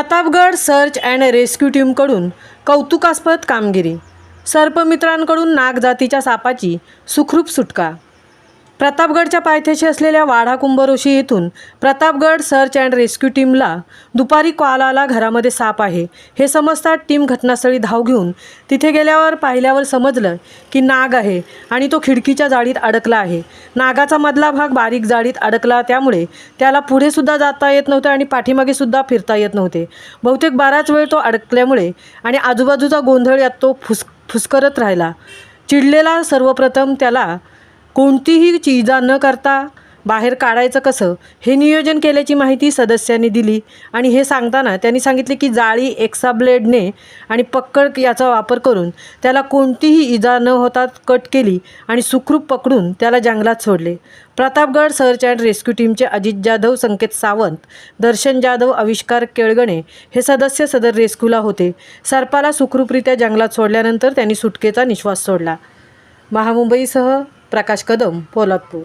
Pratapgad search and rescue टीमकडून कौतुकास्पद कामगिरी. सर्पमित्रांकडून नाग जातीच्या सापाची सुखरूप सुटका. प्रतापगडच्या पायथ्याशी असलेल्या वाडा कुंभरोशी येथून प्रतापगड सर्च अँड रेस्क्यू टीमला दुपारी कॉल आला, घरामध्ये साप आहे. हे समजतात टीम घटनास्थळी धाव घेऊन तिथे गेल्यावर पाहिल्यावर समजलं की नाग आहे आणि तो खिडकीच्या जाळीत अडकला आहे. नागाचा मधला भाग बारीक जाळीत अडकला, त्यामुळे त्याला पुढे सुद्धा जाता येत नव्हते आणि पाठीमागे सुद्धा फिरता येत नव्हते. बहुतेक बराच वेळ तो अडकल्यामुळे आणि आजूबाजूचा गोंधळ यात तो फुसकरत राहिला. चिडलेला सर्वप्रथम त्याला कोणतीही इजा न करता बाहेर काढायचं कसं हे नियोजन केल्याची माहिती सदस्यांनी दिली आणि हे सांगताना त्यांनी सांगितले की जाळी एक्सा ब्लेडने आणि पक्कड याचा वापर करून त्याला कोणतीही इजा न होता कट केली आणि सुखरूप पकडून त्याला जंगलात सोडले. प्रतापगड सर्च अँड रेस्क्यू टीमचे अजित जाधव, संकेत सावंत, दर्शन जाधव, आविष्कार केळगणे हे सदस्य सदर रेस्क्यूला होते. सर्पाला सुखरूपरित्या जंगलात सोडल्यानंतर त्यांनी सुटकेचा निश्वास सोडला. महामुंबईसह प्रकाश कदम, पोलादपूर.